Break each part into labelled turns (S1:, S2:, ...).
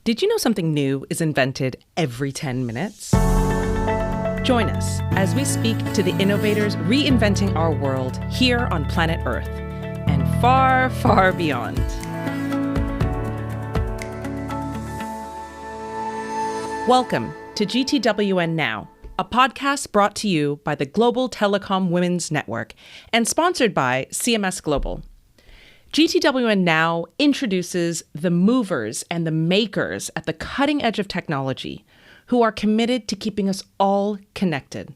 S1: Did you know something new is invented every 10 minutes? Join us as we speak to the innovators reinventing our world here on planet Earth and far, far beyond. Welcome to GTWN Now, a podcast brought to you by the Global Telecom Women's Network and sponsored by CMS Global. GTWN Now introduces the movers and the makers at the cutting edge of technology who are committed to keeping us all connected.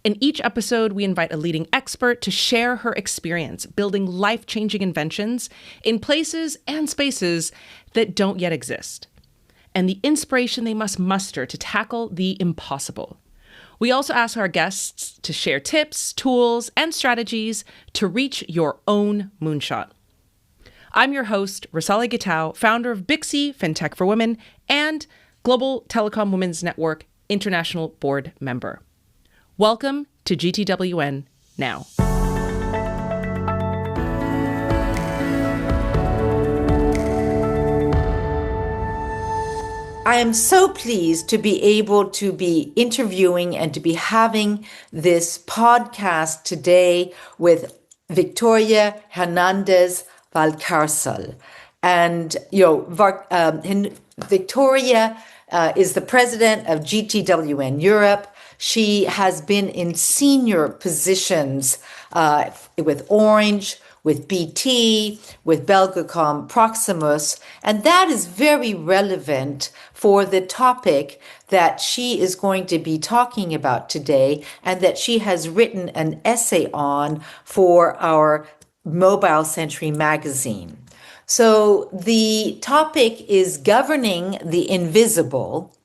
S1: In each episode, we invite a leading expert to share her experience building life-changing inventions in places and spaces that don't yet exist, and the inspiration they must muster to tackle the impossible. We also ask our guests to share tips, tools, and strategies to reach your own moonshot. I'm your host, Rosali Gitau, founder of Bixi FinTech for Women and Global Telecom Women's Network International Board member. Welcome to GTWN Now.
S2: I am so pleased to be able to be interviewing and to be having this podcast today with Victoria Hernandez Valcárcel. And, Victoria is the president of GTWN Europe. She has been in senior positions with Orange, with BT, with Belgacom Proximus, and that is very relevant for the topic that she is going to be talking about today and that she has written an essay on for our Mobile Century magazine. So the topic is governing the invisible,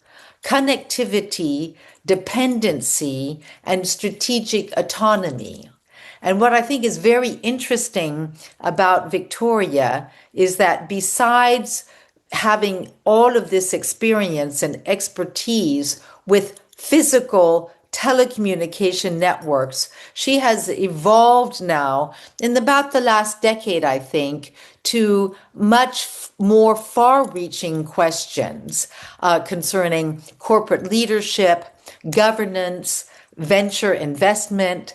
S2: connectivity, dependency, and strategic autonomy. And what I think is very interesting about Victoria is that besides having all of this experience and expertise with physical telecommunication networks, she has evolved now in about the last decade, I think, to much more far-reaching questions concerning corporate leadership, governance, venture investment.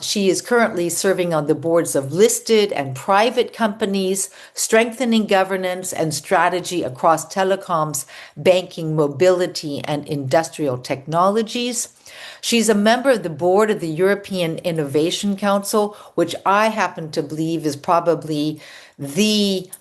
S2: She is currently serving on the boards of listed and private companies, strengthening governance and strategy across telecoms, banking, mobility, and industrial technologies. She's a member of the board of the European Innovation Council, which I happen to believe is probably the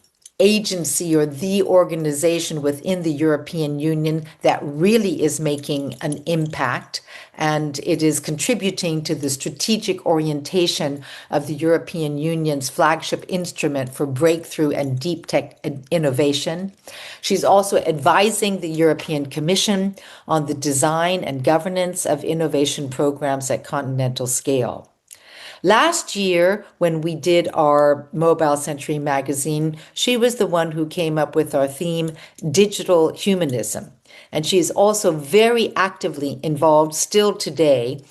S2: agency or the organization within the European Union that really is making an impact, and it is contributing to the strategic orientation of the European Union's flagship instrument for breakthrough and deep tech innovation. She's also advising the European Commission on the design and governance of innovation programs at continental scale. Last year, when we did our Mobile Century magazine, she was the one who came up with our theme, Digital Humanism. And she is also very actively involved still today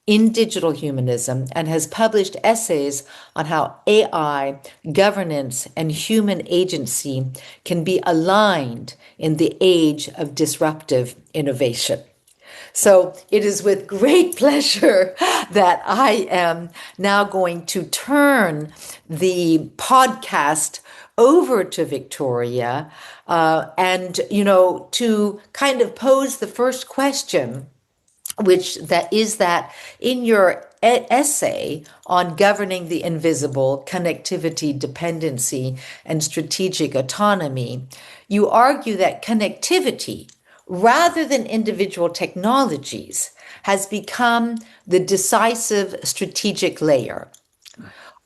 S2: in digital humanism and has published essays on how AI, governance, and human agency can be aligned in the age of disruptive innovation. So it is with great pleasure that I am now going to turn the podcast over to Victoria and to kind of pose the first question, which that is that in your essay on governing the invisible, connectivity, dependency, and strategic autonomy, you argue that connectivity, rather than individual technologies, has become the decisive strategic layer.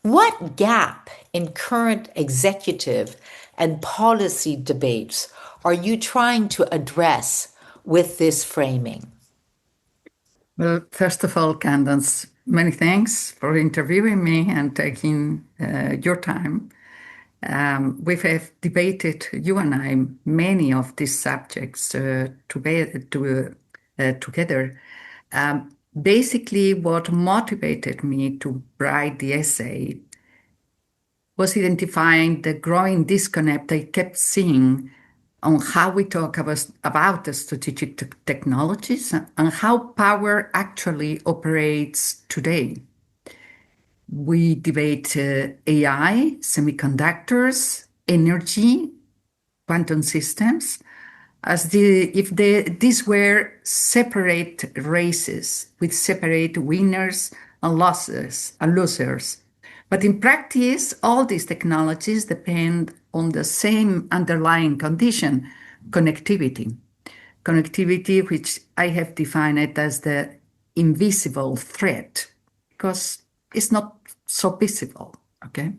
S2: What gap in current executive and policy debates are you trying to address with this framing?
S3: Well, first of all, Candace, many thanks for interviewing me and taking your time. We have debated, you and I, many of these subjects together. Basically, what motivated me to write the essay was identifying the growing disconnect I kept seeing on how we talk about the strategic technologies and how power actually operates today. We debate AI, semiconductors, energy, quantum systems, as if these were separate races with separate winners and losers. But in practice, all these technologies depend on the same underlying condition, connectivity. Connectivity, which I have defined it as the invisible threat, because it's not so visible, okay?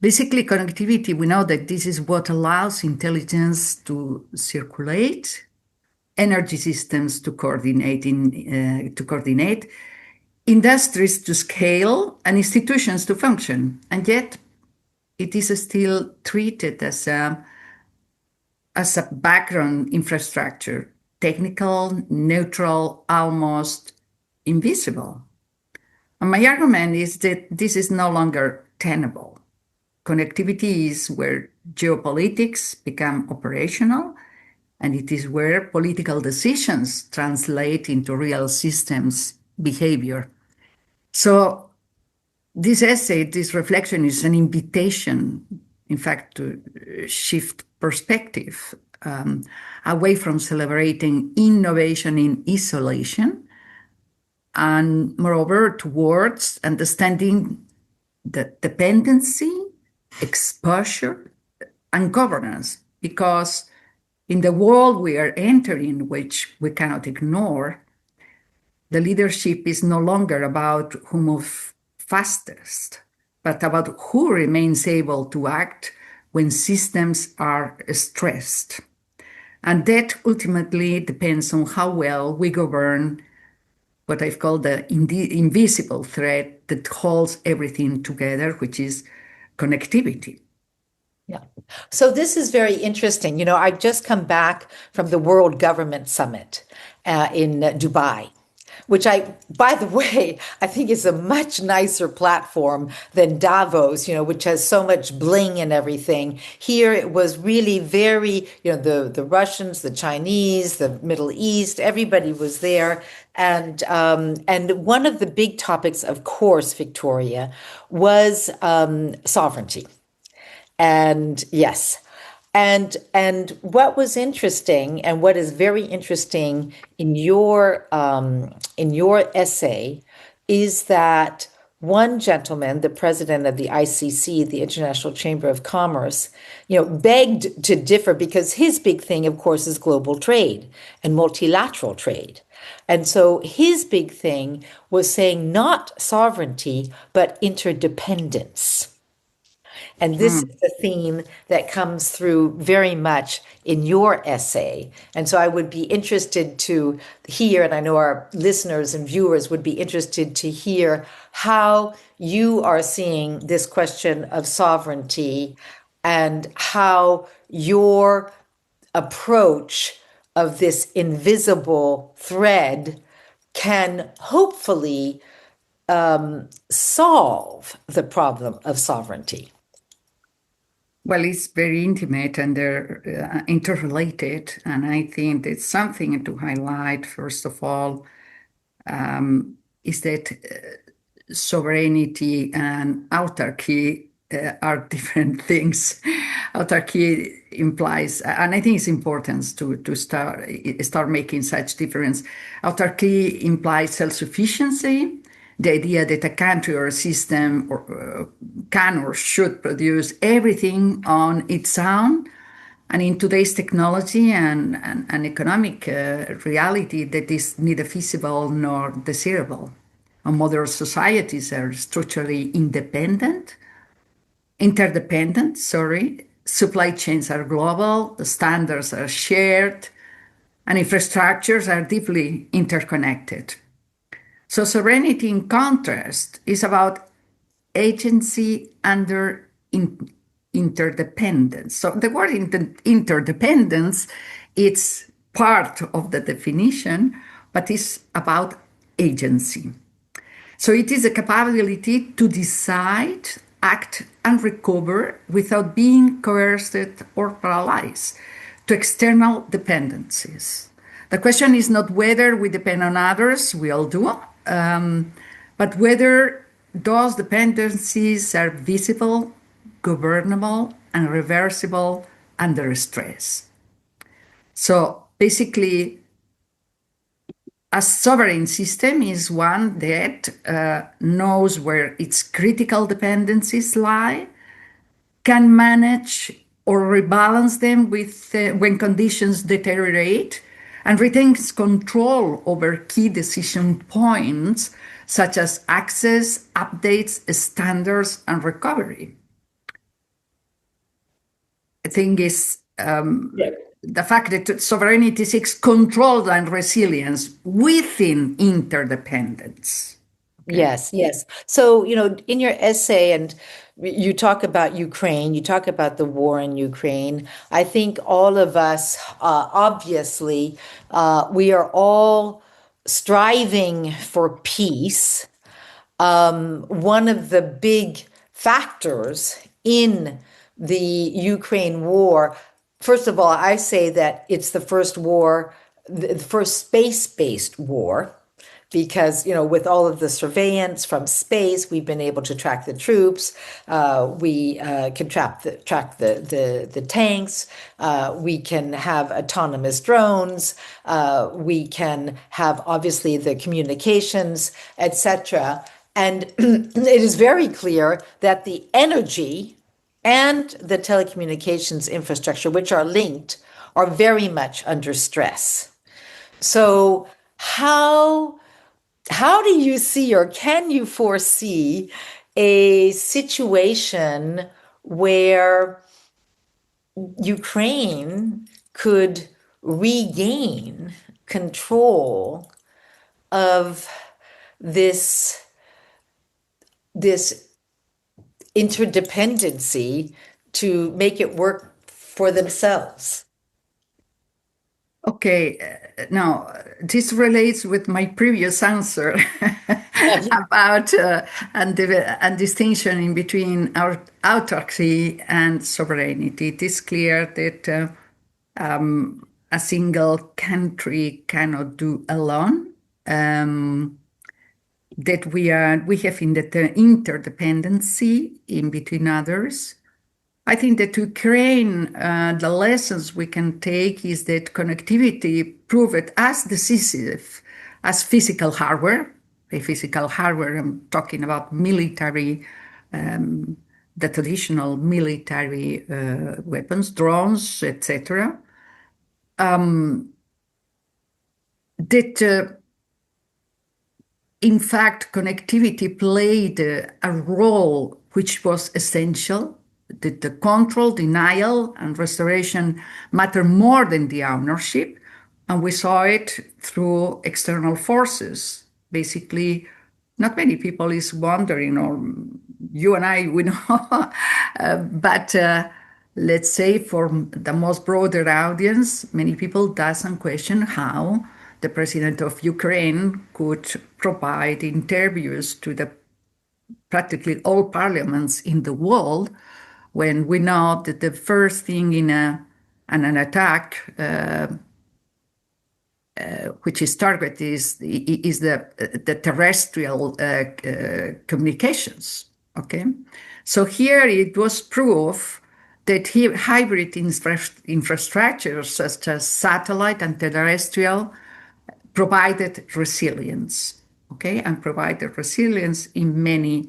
S3: Basically, connectivity, we know that this is what allows intelligence to circulate, energy systems to coordinate, industries to scale, and institutions to function. And yet, it is still treated as a background infrastructure, technical, neutral, almost invisible. And my argument is that this is no longer tenable. Connectivity is where geopolitics become operational, and it is where political decisions translate into real systems behavior. So this essay, this reflection is an invitation, in fact, to shift perspective away from celebrating innovation in isolation and moreover towards understanding the dependency, exposure, and governance, because in the world we are entering, which we cannot ignore, the leadership is no longer about who moves fastest, but about who remains able to act when systems are stressed. And that ultimately depends on how well we govern what I've called the invisible thread that holds everything together, which is connectivity.
S2: Yeah. So this is very interesting. You know, I've just come back from the World Government Summit in Dubai, which by the way, I think is a much nicer platform than Davos, you know, which has so much bling and everything. Here it was really very, you know, the Russians, the Chinese, the Middle East, everybody was there. And one of the big topics, of course, Victoria, was sovereignty. And yes. And what was interesting, and what is very interesting in your essay, is that one gentleman, the president of the ICC, the International Chamber of Commerce, you know, begged to differ because his big thing, of course, is global trade and multilateral trade. And so his big thing was saying not sovereignty, but interdependence. And this is the theme that comes through very much in your essay. And so I would be interested to hear, and I know our listeners and viewers would be interested to hear how you are seeing this question of sovereignty and how your approach of this invisible thread can hopefully solve the problem of sovereignty.
S3: Well, it's very intimate and they're interrelated. And I think it's something to highlight, first of all, is that sovereignty and autarky are different things. Autarky implies, and I think it's important to start making such difference. Autarky implies self-sufficiency, the idea that a country or a system can or should produce everything on its own. And in today's technology and economic reality, that is neither feasible nor desirable. And modern societies are structurally interdependent, supply chains are global, the standards are shared, and infrastructures are deeply interconnected. So sovereignty, in contrast, is about agency under interdependence. So the word interdependence, it's part of the definition, but it's about agency. So it is a capability to decide act, and recover without being coerced or paralyzed to external dependencies. The question is not whether we depend on others, we all do, but whether those dependencies are visible, governable, and reversible under stress. So basically, a sovereign system is one that knows where its critical dependencies lie, can manage or rebalance them with when conditions deteriorate, and retains control over key decision points such as access, updates, standards, and recovery. The thing is, the fact that sovereignty seeks control and resilience within interdependence. Okay.
S2: Yes, yes. So, in your essay, and you talk about Ukraine, you talk about the war in Ukraine. I think all of us, obviously, we are all striving for peace. One of the big factors in the Ukraine war, first of all, I say that it's the first war, the first space-based war, because with all of the surveillance from space, we've been able to track the troops. We can track the tanks. We can have autonomous drones. We can have obviously the communications, etc. And it is very clear that the energy and the telecommunications infrastructure, which are linked, are very much under stress. So how do you see, or can you foresee, a situation where Ukraine could regain control of this interdependency to make it work for themselves?
S3: Okay, now this relates with my previous answer about and distinction in between our autarky and sovereignty. It is clear that a single country cannot do alone. That we have in the interdependency in between others. I think that Ukraine, the lessons we can take is that connectivity proved as decisive as physical hardware. By physical hardware, I'm talking about military, the traditional military weapons, drones, etc. That in fact, connectivity played a role which was essential. That the control, denial, and restoration matter more than the ownership. And we saw it through external forces. Basically, not many people is wondering, or you and I, we know, but let's say for the most broader audience, many people doesn't question how the president of Ukraine could provide interviews to the practically all parliaments in the world when we know that the first thing in an attack which is target is the terrestrial communications. Okay, so here it was proof that hybrid infrastructures such as satellite and terrestrial provided resilience. Okay, and provided resilience in many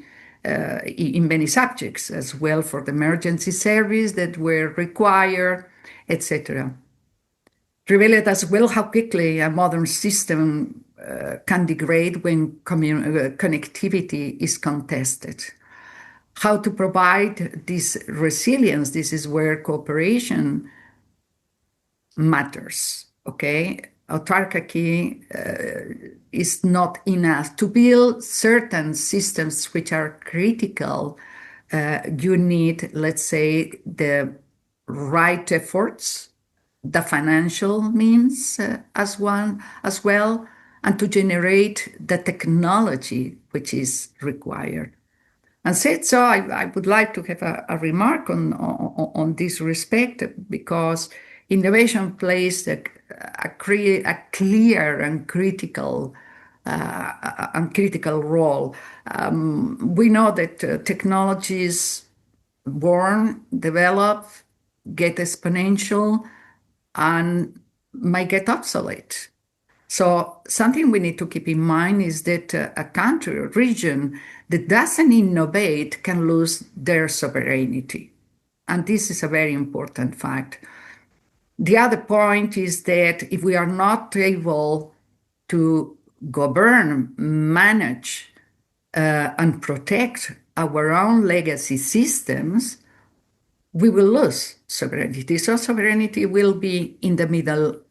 S3: subjects as well, for the emergency service that were required, etc. Revealed as well how quickly a modern system can degrade when connectivity is contested. How to provide this resilience, this is where cooperation matters, okay? Autarky is not enough. To build certain systems which are critical, you need, let's say, the right efforts, the financial means as well, and to generate the technology which is required. And said so, I would like to have a remark on this respect, because innovation plays a clear and critical role. We know that technologies born, develop, get exponential, and might get obsolete. So something we need to keep in mind is that a country or region that doesn't innovate can lose their sovereignty. And this is a very important fact. The other point is that if we are not able to govern, manage, and protect our own legacy systems, we will lose sovereignty. So sovereignty will be in the middle,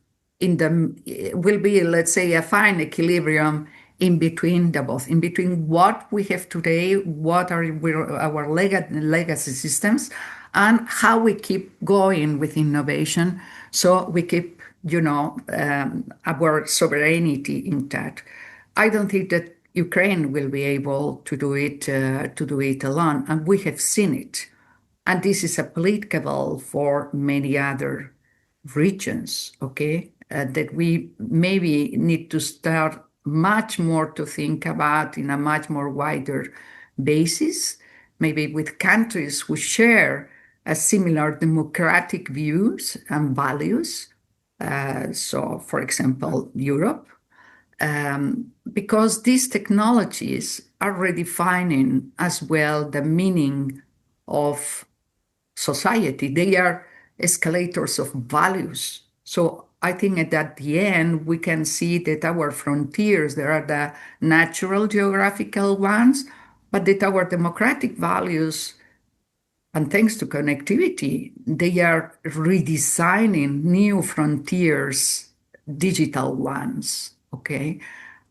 S3: will be, let's say, a fine equilibrium in between the both, in between what we have today, what are our legacy systems, and how we keep going with innovation, so we keep, our sovereignty intact. I don't think that Ukraine will be able to do it alone, and we have seen it. And this is applicable for many other regions, okay? That we maybe need to start much more to think about in a much more wider basis, maybe with countries who share a similar democratic views and values. So, for example, Europe, because these technologies are redefining as well the meaning of society. They are escalators of values. So I think that at the end, we can see that our frontiers, there are the natural geographical ones, but that our democratic values, and thanks to connectivity, they are redesigning new frontiers, digital ones, okay?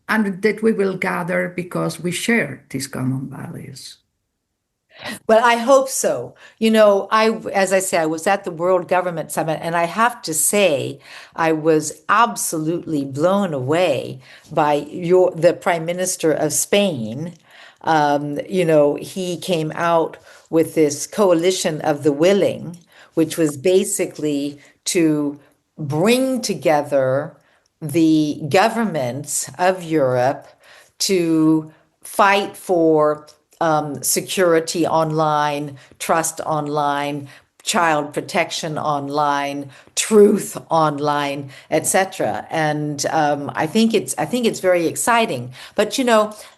S3: And that we will gather because we share these common values.
S2: Well, I hope so. As I say, I was at the World Government Summit, and I have to say, I was absolutely blown away by the Prime Minister of Spain. He came out with this coalition of the willing, which was basically to bring together the governments of Europe to fight for security online, trust online, child protection online, truth online, etc. And I think it's very exciting. But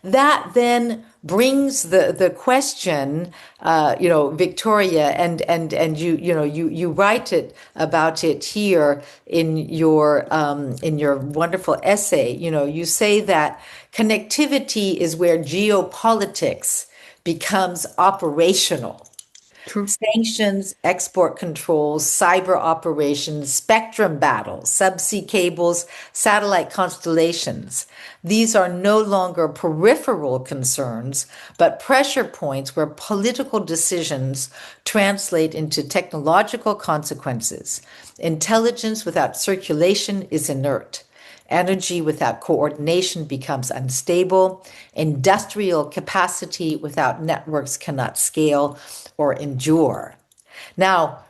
S2: that then brings the question, Victoria, and you write about it here in your wonderful essay. You say that connectivity is where geopolitics becomes operational.
S3: True.
S2: Sanctions, export controls, cyber operations, spectrum battles, subsea cables, satellite constellations. These are no longer peripheral concerns, but pressure points where political decisions translate into technological consequences. Intelligence without circulation is inert. Energy without coordination becomes unstable. Industrial capacity without networks cannot scale or endure. Now,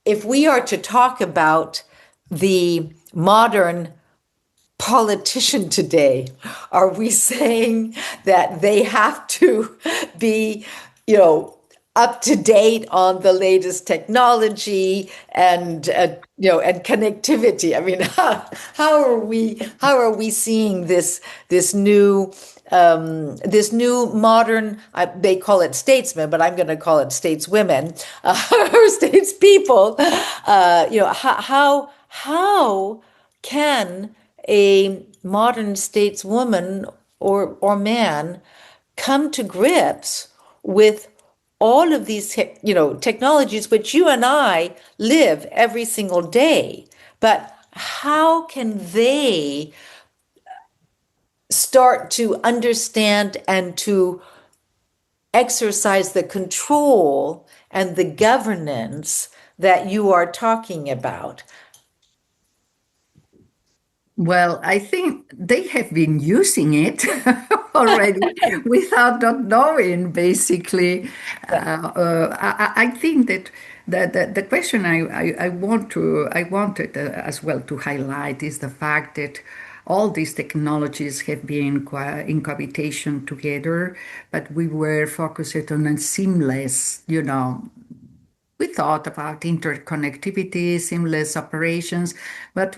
S2: if we are to talk about the modern politician today, are we saying that they have to be, up to date on the latest technology and and connectivity? I mean, how are we seeing this new modern, they call it statesmen, but I'm going to call it stateswomen, or statespeople? How can a modern stateswoman or man come to grips with all of these technologies which you and I live every single day? But how can they start to understand and to exercise the control and the governance that you are talking about?
S3: Well, I think they have been using it already without not knowing, basically. I think that the question I wanted as well to highlight is the fact that all these technologies have been in cohabitation together, but we were focused on a seamless, we thought about interconnectivity, seamless operations, but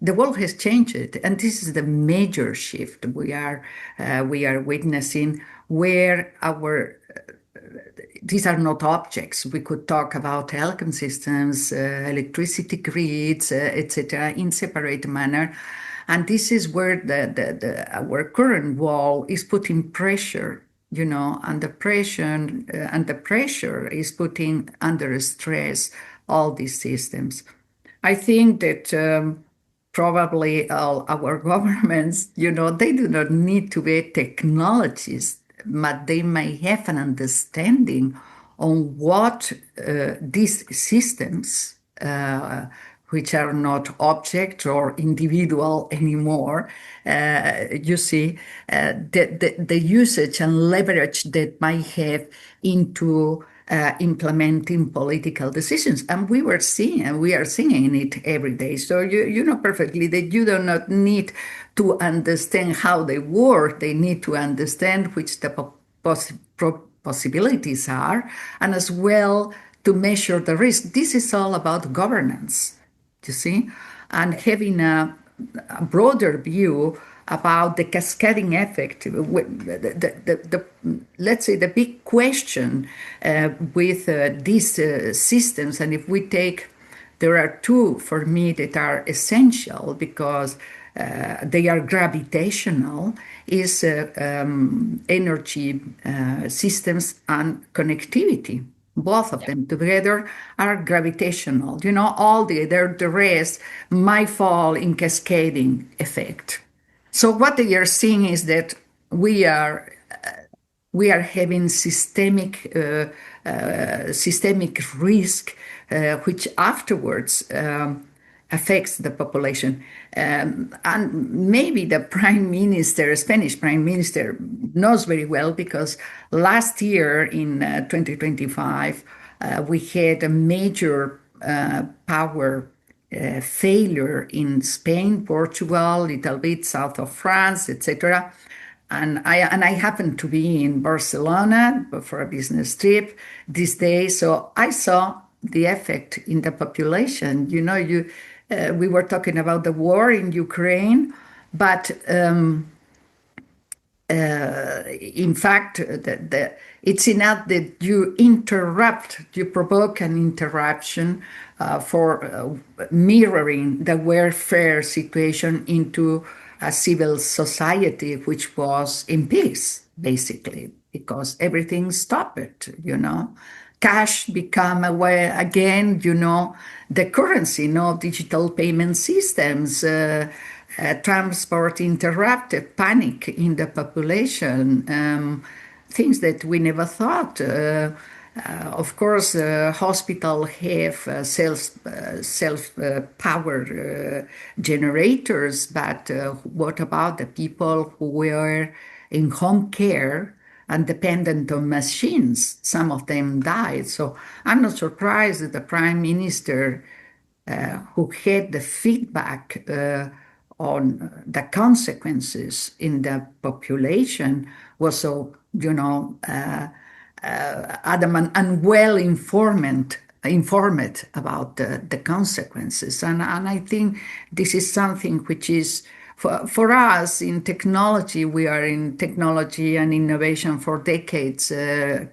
S3: the world has changed, and this is the major shift we are witnessing, where our these are not objects. We could talk about telecom systems, electricity grids, etc., in separate manner. And this is where our current wall is putting pressure, and the pressure is putting under stress all these systems. I think that probably all our governments, they do not need to be technologists, but they may have an understanding on what these systems, which are not object or individual anymore, you see, the usage and leverage that might have into implementing political decisions. And we are seeing it every day. So you know perfectly that you do not need to understand how they work. They need to understand which the possibilities are, and as well to measure the risk. This is all about governance, you see, and having a broader view about the cascading effect. Let's say the big question with these systems, and if we take, there are two for me that are essential because they are gravitational, is energy systems and connectivity. Both of them together are gravitational. All the rest might fall in cascading effect. So what they are seeing is that we are having systemic risk, which afterwards affects the population. And maybe the Spanish prime minister, knows very well, because last year in 2025, we had a major power failure in Spain, Portugal, little bit south of France, etc. And I happened to be in Barcelona for a business trip this day, so I saw the effect in the population. We were talking about the war in Ukraine, but in fact, it's enough that you provoke an interruption for mirroring the warfare situation into a civil society, which was in peace, basically, because everything stopped. Cash become a way again, the currency, digital payment systems, transport interrupted, panic in the population, things that we never thought. Of course, hospital have self-powered generators, but what about the people who were in home care and dependent on machines? Some of them died. So I'm not surprised that the prime minister, who had the feedback on the consequences in the population, was so, adamant and well informed about the consequences. And I think this is something which is, for us in technology, we are in technology and innovation for decades,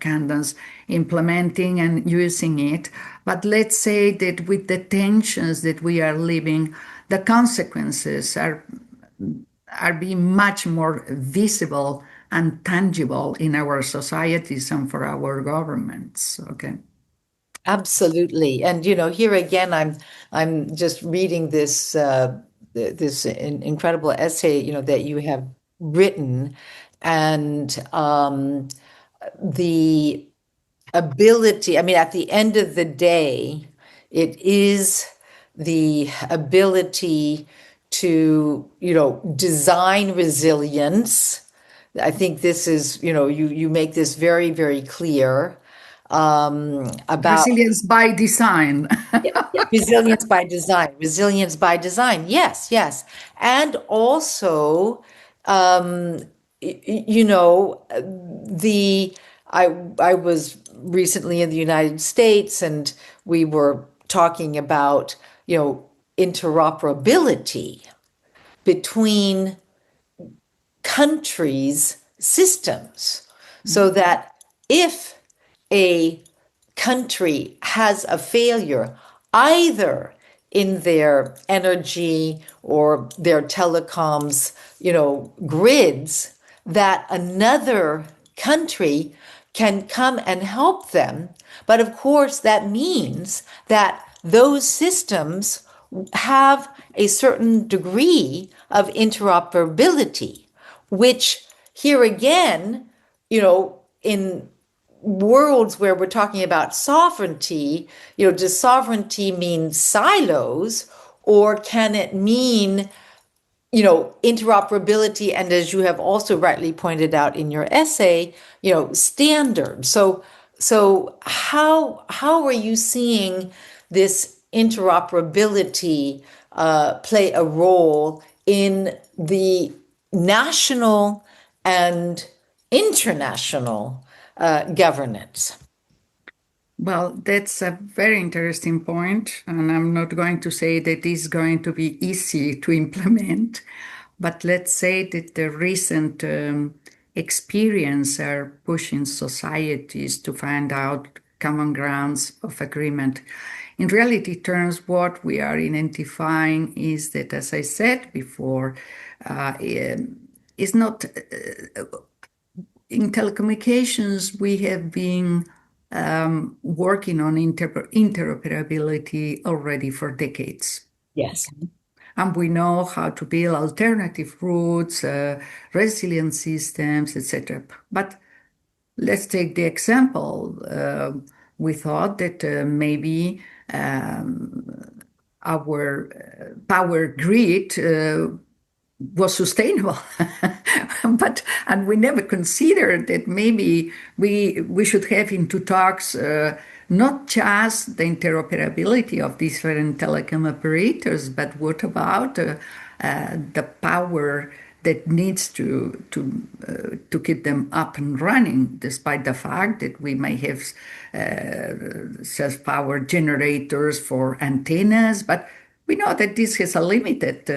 S3: Candace, implementing and using it. But let's say that with the tensions that we are living, the consequences are being much more visible and tangible in our societies and for our governments. Okay.
S2: Absolutely. And here again, I'm just reading this incredible essay, that you have written, and the ability, I mean, at the end of the day, it is the ability to, design resilience. I think this is, you make this very, very clear about
S3: Resilience by design.
S2: resilience by design. Resilience by design. Yes, yes. And also, the I was recently in the United States, and we were talking about, interoperability between countries' systems, so that if a country has a failure either in their energy or their telecoms, grids, that another country can come and help them. But of course, that means that those systems have a certain degree of interoperability, which here again, in worlds where we're talking about sovereignty, does sovereignty mean silos, or can it mean, interoperability, and as you have also rightly pointed out in your essay, standards? So how are you seeing this interoperability play a role in the national and international governance?
S3: Well, that's a very interesting point, and I'm not going to say that it's going to be easy to implement, but let's say that the recent experience are pushing societies to find out common grounds of agreement. In reality terms, what we are identifying is that, as I said before, is not in telecommunications. We have been working on interoperability already for decades.
S2: Yes.
S3: And we know how to build alternative routes, resilient systems, etc. But let's take the example. We thought that maybe our power grid was sustainable, and we never considered that maybe we should have into talks not just the interoperability of different telecom operators, but what about the power that needs to keep them up and running, despite the fact that we may have self-power generators for antennas, but we know that this has a limited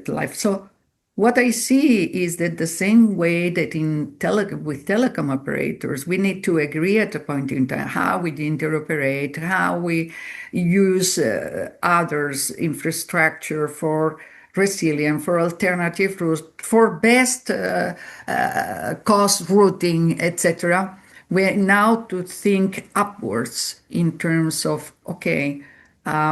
S3: life. So what I see is that the same way that with telecom operators, we need to agree at a point in time how we interoperate, how we use others' infrastructure for resilient, for alternative routes, for best cost routing, etc. We're now to think upwards in terms of, okay,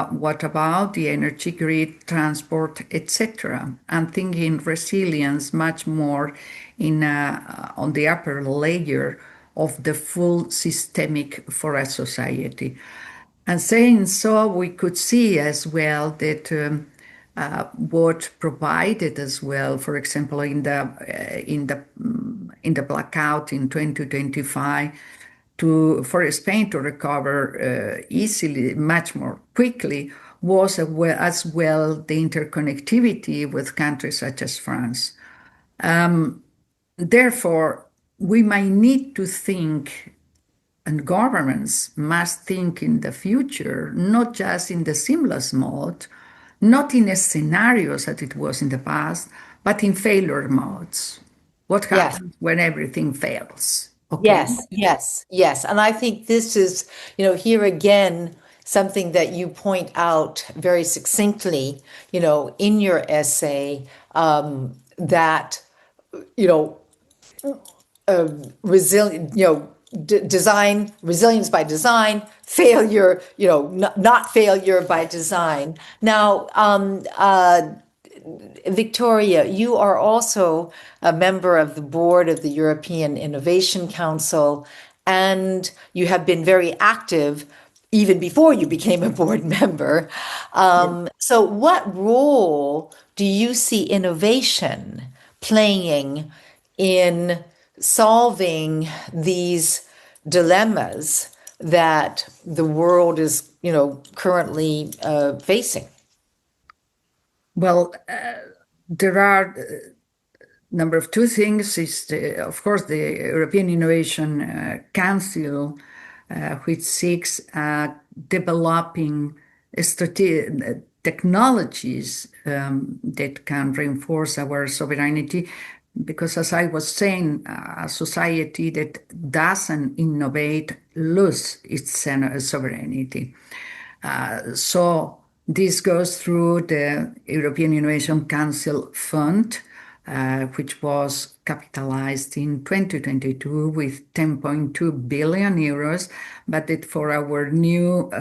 S3: what about the energy grid, transport, etc.? And thinking resilience much more on the upper layer of the full systemic for a society. And saying so, we could see as well that what provided as well, for example, in the blackout in 2025, for Spain to recover easily, much more quickly, was as well the interconnectivity with countries such as France. Therefore, we might need to think, and governments must think in the future, not just in the seamless mode, not in a scenarios as it was in the past, but in failure modes. What
S2: Yes.
S3: happens when everything fails? Okay.
S2: Yes, yes, yes. And I think this is, here again, something that you point out very succinctly, in your essay, that, resilient, design, resilience by design, failure, not failure by design. Now, Victoria, you are also a member of the board of the European Innovation Council, and you have been very active, even before you became a board member. So, what role do you see innovation playing in solving these dilemmas that the world is, currently facing?
S3: Well, there are number of two things is, of course, the European Innovation Council, which seeks developing technologies that can reinforce our sovereignty. Because, as I was saying, a society that doesn't innovate loses its sovereignty. So this goes through the European Innovation Council Fund, which was capitalized in 2022 with 10.2 billion euros, but that for our new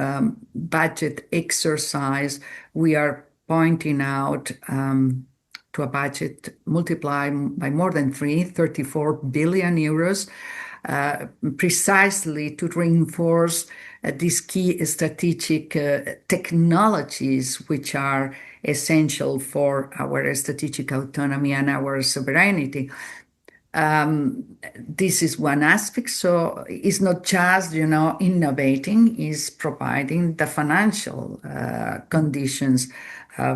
S3: budget exercise, we are pointing out to a budget multiplied by more than 34 billion euros, precisely to reinforce these key strategic technologies which are essential for our strategic autonomy and our sovereignty. This is one aspect. So it's not just, innovating, is providing the financial conditions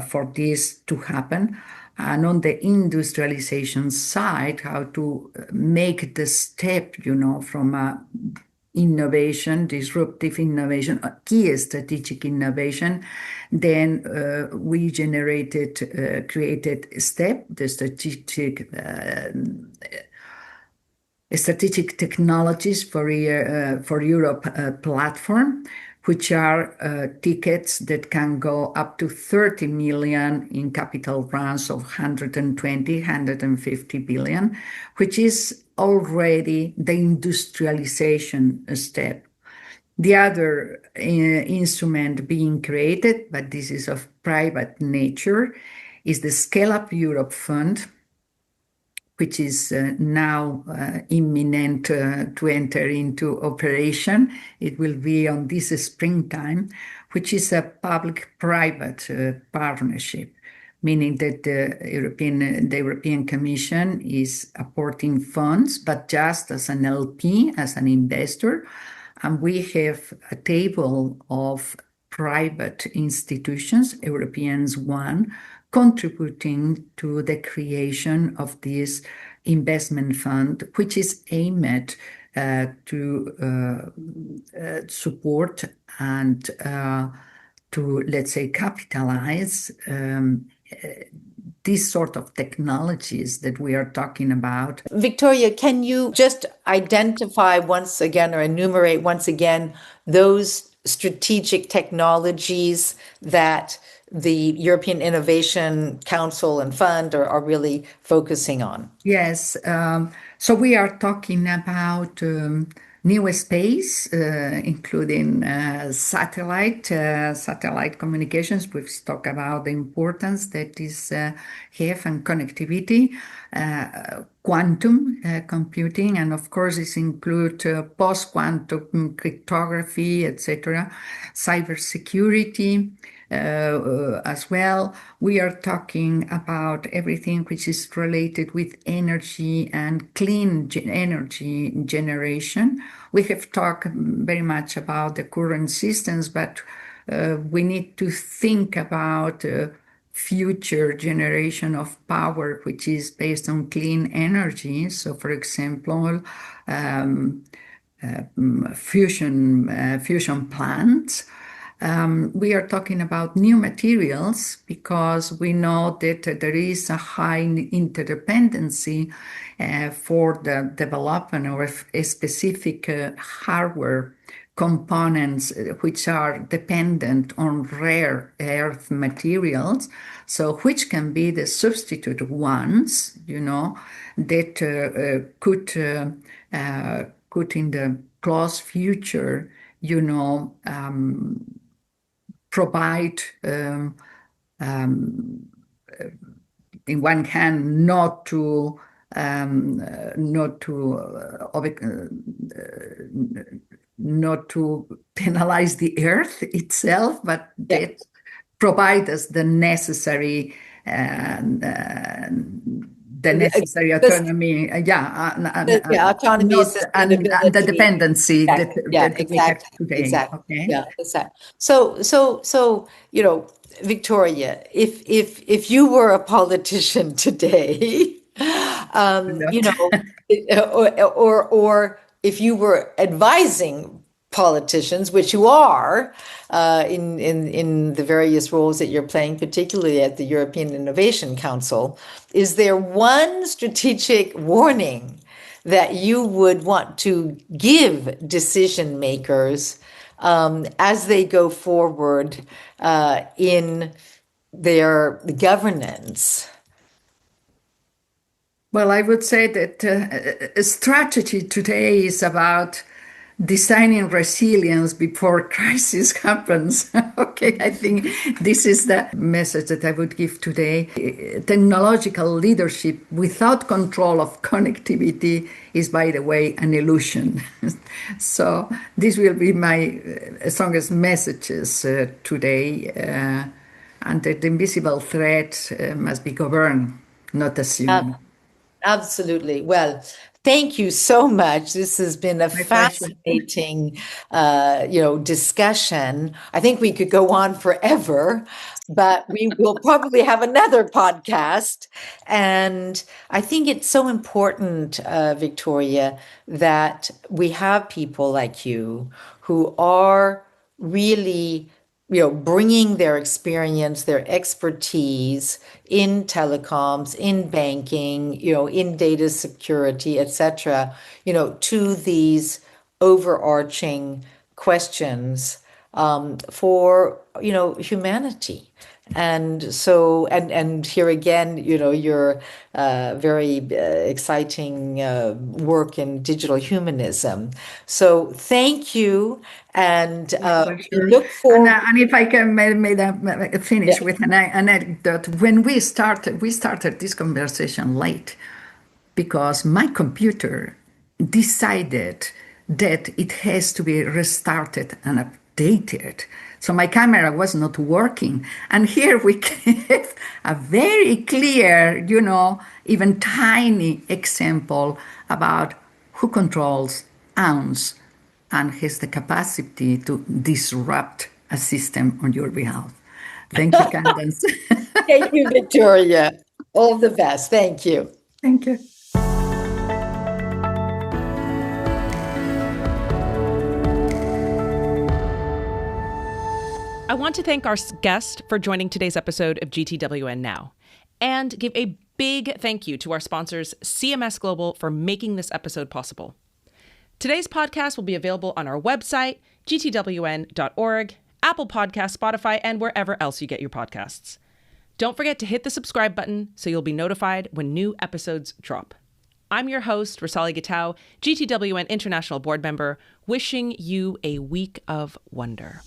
S3: for this to happen. And on the industrialization side, how to make the step, from innovation, disruptive innovation, key strategic innovation. Then we created STEP, the strategic technologies for Europe platform, which are tickets that can go up to 30 million in capital rounds of 120, 150 billion, which is already the industrialization step. The other instrument being created, but this is of private nature, is the Scale Up Europe Fund, which is now imminent to enter into operation. It will be on this springtime, which is a public-private partnership, meaning that the European Commission is apporting funds, but just as an LP, as an investor. And we have a table of private institutions, Europeans one, contributing to the creation of this investment fund, which is aimed to support and to, let's say, capitalize these sort of technologies that we are talking about.
S2: Victoria, can you just identify once again or enumerate once again those strategic technologies that the European Innovation Council and Fund are really focusing on?
S3: Yes. So we are talking about new space, including satellite communications. We've talked about the importance that is have and connectivity, quantum computing, and of course it includes post-quantum cryptography, etc., cybersecurity. As well, we are talking about everything which is related with energy and clean energy generation. We have talked very much about the current systems, but we need to think about future generation of power, which is based on clean energy. So, for example, fusion plants. We are talking about new materials because we know that there is a high interdependency for the development of a specific hardware components which are dependent on rare earth materials, so which can be the substitute ones, that could in the close future, provide, in one hand, not not to penalize the earth itself, but
S2: Yeah.
S3: that provide us the necessary the necessary
S2: This,
S3: autonomy,
S2: autonomy,
S3: not and the
S2: sustainability.
S3: dependency
S2: Exactly. Yeah,
S3: that we have
S2: exactly.
S3: today.
S2: Exactly.
S3: Okay.
S2: Yeah, exactly. So, Victoria, if you were a politician today,
S3: Not.
S2: or if you were advising politicians, which you are, in the various roles that you're playing, particularly at the European Innovation Council, is there one strategic warning that you would want to give decision makers as they go forward in their governance?
S3: Well, I would say that strategy today is about designing resilience before crisis happens. Okay, I think this is the message that I would give today. Technological leadership without control of connectivity is, by the way, an illusion. So this will be my strongest messages today. And that the invisible threat must be governed, not assumed.
S2: Absolutely. Well, thank you so much. This has been a
S3: My pleasure.
S2: fascinating, discussion. I think we could go on forever, but we will probably have another podcast. And I think it's so important, Victoria, that we have people like you who are really bringing their experience, their expertise in telecoms, in banking, in data security, etc., to these overarching questions for humanity. And so, and here again, your very exciting work in digital humanism. So thank you, and
S3: My
S2: we
S3: pleasure.
S2: look forward.
S3: And if I can
S2: Yeah.
S3: finish with an anecdote, when we started this conversation late because my computer decided that it has to be restarted and updated. So my camera was not working. And here we have a very clear, even tiny example about who controls, owns, and has the capacity to disrupt a system on your behalf. Thank you, Candace.
S2: Thank you, Victoria. All the best. Thank you.
S3: Thank you.
S1: I want to thank our guest for joining today's episode of GTWN Now, and give a big thank you to our sponsors, CMS Global, for making this episode possible. Today's podcast will be available on our website, gtwn.org, Apple Podcasts, Spotify, and wherever else you get your podcasts. Don't forget to hit the subscribe button so you'll be notified when new episodes drop. I'm your host, Rosali Gitau, GTWN International Board Member, wishing you a week of wonder.